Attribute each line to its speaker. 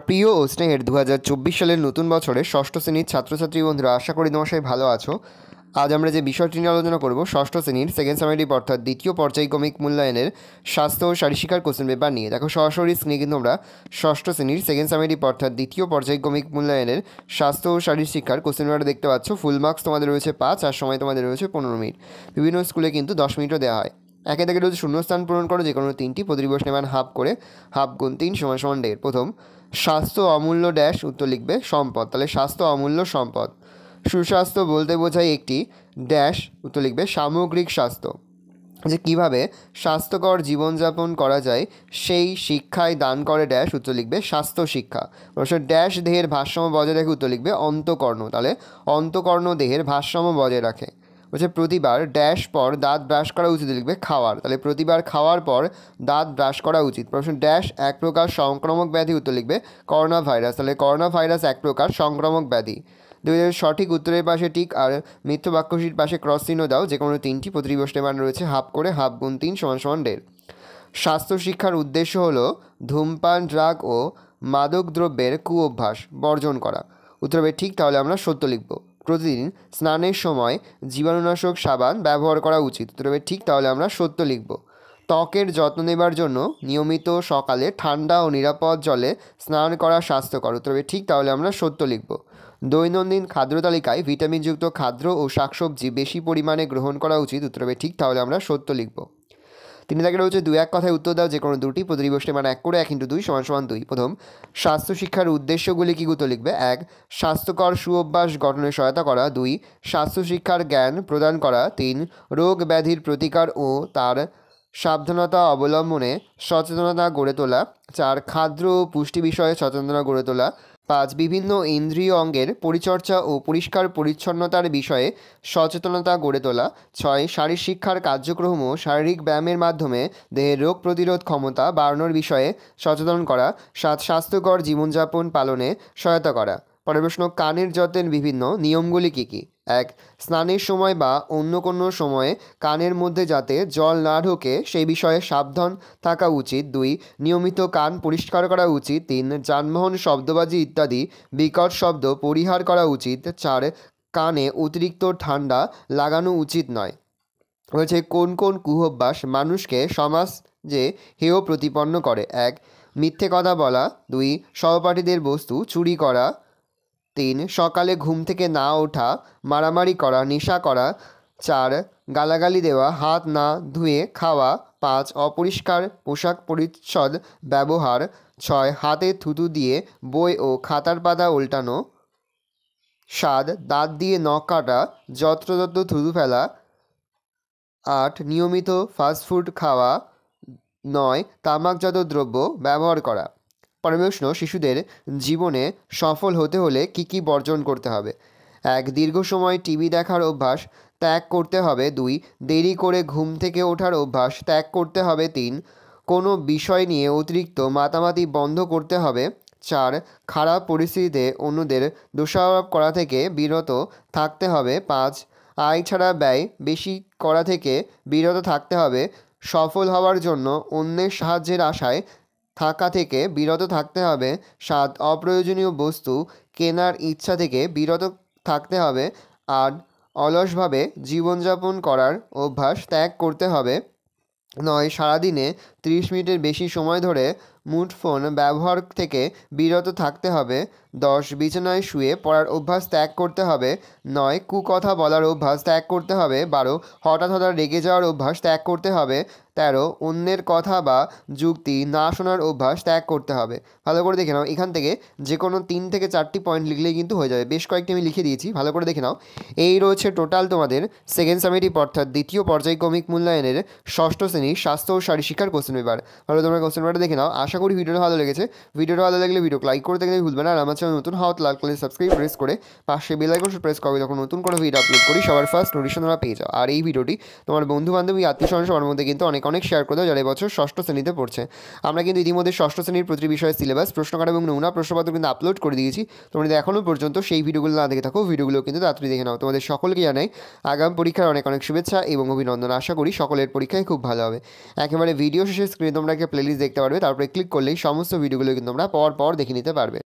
Speaker 1: প্রিয় ও স্নেহের 2024 সালের নতুন বছরে ষষ্ঠ শ্রেণীর ছাত্রছাত্রী বন্ধুরা, আশা করি তোমার সবাই ভালো আছো। আজ আমরা যে বিষয়টি নিয়ে আলোচনা করব, ষষ্ঠ শ্রেণীর সেকেন্ড সামেটিভ অর্থাৎ দ্বিতীয় পর্যায়ক্রমিক মূল্যায়নের স্বাস্থ্য ও শারীরশিক্ষার কোশ্চেন পেপার নিয়ে। দেখো, সরাসরি স্ক্রিনে কিন্তু আমরা ষষ্ঠ শ্রেণীর সেকেন্ড সামেটিভ অর্থাৎ দ্বিতীয় পর্যায়ক্রমিক মূল্যায়নের স্বাস্থ্য ও শারীরশিক্ষার কোশ্চেন পেপারটা দেখতে পাচ্ছ। ফুল মার্কস তোমাদের রয়েছে 5 আর সময় তোমাদের রয়েছে 15 মিনিট। বিভিন্ন স্কুলে কিন্তু 10 মিনিটও দেওয়া হয়। একে থেকে রয়েছে শূন্যস্থান পূরণ করো, যে কোনো তিনটি, প্রতিদিবস নেবেন হাফ করে, হাফ গুণ 3 = 1.5। প্রথম, স্বাস্থ্য অমূল্য ড্যাশ, উত্তর লিখবে সম্পদ। তাহলে স্বাস্থ্য অমূল্য সম্পদ। সুস্বাস্থ্য বলতে বোঝায় একটি ড্যাশ, উত্তর লিখবে সামগ্রিক স্বাস্থ্য। যে কীভাবে স্বাস্থ্যকর জীবনযাপন করা যায় সেই শিক্ষায় দান করে ড্যাশ, উত্তর লিখবে স্বাস্থ্য শিক্ষা। অবশ্য ড্যাশ দেহের ভারসাম্য বজায় রাখে, উত্তর লিখবে অন্তঃকর্ণ। তাহলে অন্তঃকর্ণ দেহের ভারসাম্য বজায় রাখে। বলছে প্রতিবার ড্যাশ পর দাঁত ব্রাশ করা উচিত, লিখবে খাওয়ার। তাহলে প্রতিবার খাওয়ার পর দাঁত ব্রাশ করা উচিত। প্রশ্ন, ড্যাশ এক প্রকার সংক্রামক ব্যাধি, উত্তর লিখবে করোনা ভাইরাস। তাহলে করোনা ভাইরাস এক প্রকার সংক্রামক ব্যাধি। সঠিক উত্তরের পাশে টিক আর মিথ্য বাক্যটির পাশে ক্রস চিহ্ন দাও, যে কোনো তিনটি। প্রতিদিবস মান রয়েছে হাফ করে, হাফ গুণ 3 = 1.5। স্বাস্থ্য শিক্ষার উদ্দেশ্য হলো ধূমপান, ড্রাগ ও মাদক দ্রব্যের কুঅভ্যাস বর্জন করা। উত্তর হবে ঠিক, তাহলে আমরা সত্য লিখব। প্রতিদিন স্নানের সময় জীবাণুনাশক সাবান ব্যবহার করা উচিত। উত্তর হবে ঠিক, তাহলে আমরা সত্য লিখব। ত্বকের যত্ন নেবার জন্য নিয়মিত সকালে ঠান্ডা ও নিরাপদ জলে স্নান করা স্বাস্থ্যকর। উত্তর হবে ঠিক, তাহলে আমরা সত্য লিখব। দৈনন্দিন খাদ্য তালিকায় ভিটামিনযুক্ত খাদ্য ও শাকসবজি বেশি পরিমাণে গ্রহণ করা উচিত। উত্তর হবে ঠিক, তাহলে আমরা সত্য লিখব। তিনি তাকে রয়েছে 2-1 কথায় উত্তর দাও, যে কোনো দুটি। প্রতিদিবস মান 1 করে 1 × 2 = 2। প্রথম, স্বাস্থ্য শিক্ষার উদ্দেশ্যগুলি কি, উত্তর লিখবে 1 স্বাস্থ্যকর সুঅভ্যাস গঠনে সহায়তা করা, 2 স্বাস্থ্য শিক্ষার জ্ঞান প্রদান করা, 3 রোগ ব্যাধির প্রতিকার ও তার সাবধানতা অবলম্বনে সচেতনতা গড়ে তোলা, 4 খাদ্য ও পুষ্টি বিষয়ে সচেতনতা গড়ে তোলা, 5 বিভিন্ন ইন্দ্রিয় অঙ্গের পরিচর্যা ও পরিষ্কার পরিচ্ছন্নতার বিষয়ে সচেতনতা গড়ে তোলা, 6 শারীরশিক্ষার কার্যক্রম ও শারীরিক ব্যায়ামের মাধ্যমে দেহের রোগ প্রতিরোধ ক্ষমতা বাড়ানোর বিষয়ে সচেতন করা, 7 স্বাস্থ্যকর জীবনযাপন পালনে সহায়তা করা। পরের প্রশ্ন, কানের যত্নের বিভিন্ন নিয়মগুলি কী কী? 1 স্নানের সময় বা অন্য কোনো সময়ে কানের মধ্যে যাতে জল না ঢোকে সেই বিষয়ে সাবধান থাকা উচিত। 2 নিয়মিত কান পরিষ্কার করা উচিত। 3 যানবাহন, শব্দবাজি ইত্যাদি বিকট শব্দ পরিহার করা উচিত। 4 কানে অতিরিক্ত ঠান্ডা লাগানো উচিত নয়। বলছে কোন কোন কুঅভ্যাস মানুষকে সমাজে হেয় প্রতিপন্ন করে? 1 মিথ্যে কথা বলা, 2 সহপাঠীদের বস্তু চুরি করা, 3 সকালে ঘুম থেকে না ওঠা, মারামারি করা, নেশা করা, 4 গালাগালি দেওয়া, হাত না ধুয়ে খাওয়া, 5 অপরিষ্কার পোশাক পরিচ্ছদ ব্যবহার, 6 হাতে থুতু দিয়ে বই ও খাতার পাতা উল্টানো, 7 দাঁত দিয়ে নখ কাটা, যত্রতত্র থুতু ফেলা, 8 নিয়মিত ফাস্টফুড খাওয়া, 9 তামাকজাত দ্রব্য ব্যবহার করা। পরের প্রশ্ন, শিশুদের জীবনে সফল হতে হলে কি কি বর্জন করতে হবে? 1 দীর্ঘ সময় টিভি দেখার অভ্যাস ত্যাগ করতে হবে। 2 দেরি করে ঘুম থেকে ওঠার অভ্যাস ত্যাগ করতে হবে। 3 কোনো বিষয় নিয়ে অতিরিক্ত মাতামাতি বন্ধ করতে হবে। 4 খারাপ পরিস্থিতিতে অন্যদের দোষারোপ করা থেকে বিরত থাকতে হবে। 5 আয় ছাড়া ব্যয় বেশি করা থেকে বিরত থাকতে হবে। সফল হওয়ার জন্য অন্যের সাহায্যের আশায় থাকা থেকে বিরত থাকতে হবে। 7 অপ্রয়োজনীয় বস্তু কেনার ইচ্ছা থেকে বিরত থাকতে হবে। 8 অলসভাবে জীবনযাপন করার অভ্যাস ত্যাগ করতে হবে। 9 সারাদিনে 30 মিনিটের বেশি সময় ধরে মুঠোফোন ব্যবহার থেকে বিরত থাকতে হবে। 10 বিছানায় শুয়ে পড়ার অভ্যাস ত্যাগ করতে হবে। 9 কুকথা বলার অভ্যাস ত্যাগ করতে হবে। 12 হঠাৎ হঠাৎ রেগে যাওয়ার অভ্যাস ত্যাগ করতে হবে। 13 অন্যের কথা বা যুক্তি না শোনার অভ্যাস ত্যাগ করতে হবে। ভালো করে দেখে নাও, এখান থেকে যে কোনো 3 থেকে 4টি পয়েন্ট লিখলেই কিন্তু হয়ে যাবে। বেশ কয়েকটি আমি লিখে দিয়েছি, ভালো করে দেখে নাও। এই রয়েছে টোটাল তোমাদের সেকেন্ড সামেটিভ অর্থাৎ দ্বিতীয় পর্যায়ক্রমিক মূল্যায়নের ষষ্ঠ শ্রেণীর স্বাস্থ্য ও শারীরশিক্ষার কোশ্চেন পেপার। ভালো, তোমরা কোশ্চেন পেপারটা দেখে নাও। আশা করি ভিডিওটা ভালো লেগেছে। ভিডিওটা ভালো লাগলে ভিডিওকে লাইক করে দেখলে ভুলবে না। আর আমার চ্যানেল নতুন হওয়া লাল কালার সাবস্ক্রাইব প্রেস করে পাশে বেল আইকন প্রেস করবে, যখন নতুন কোনো ভিডিও আপলোড করি সবার ফার্স্ট নোটিফিকেশন তোমরা পেয়ে যাও। আর এই ভিডিওটি তোমার বন্ধু বান্ধবী আত্মীয় স্বজন সবার মধ্যে কিন্তু অনেক অনেক শেয়ার করে দাও যারা এবছর ষষ্ঠ শ্রেণীতে পড়ছে। আমরা কিন্তু ইতিমধ্যে ষষ্ঠ শ্রেণীর প্রতিটি বিষয়ের সিলেবাস, প্রশ্নকার এবং নমুনা প্রশ্নপত্র কিন্তু আপলোড করে দিয়েছি। তোমরা যদি এখনও পর্যন্ত সেই ভিডিওগুলো না দেখে থাকো, ভিডিওগুলো কিন্তু তাড়াতাড়ি দেখে নাও। তোমাদের সকলকে জানাই আগামী পরীক্ষার অনেক অনেক শুভেচ্ছা এবং অভিনন্দন। আশা করি সকলের পরীক্ষায় খুব ভালো হবে। একেবারে ভিডিও শেষে স্ক্রিনে তোমরা একটা প্লেলিস্ট দেখতে পারবে, তারপরে ক্লিক করলেই সমস্ত ভিডিওগুলো কিন্তু তোমরা পর দেখে নিতে পারবে।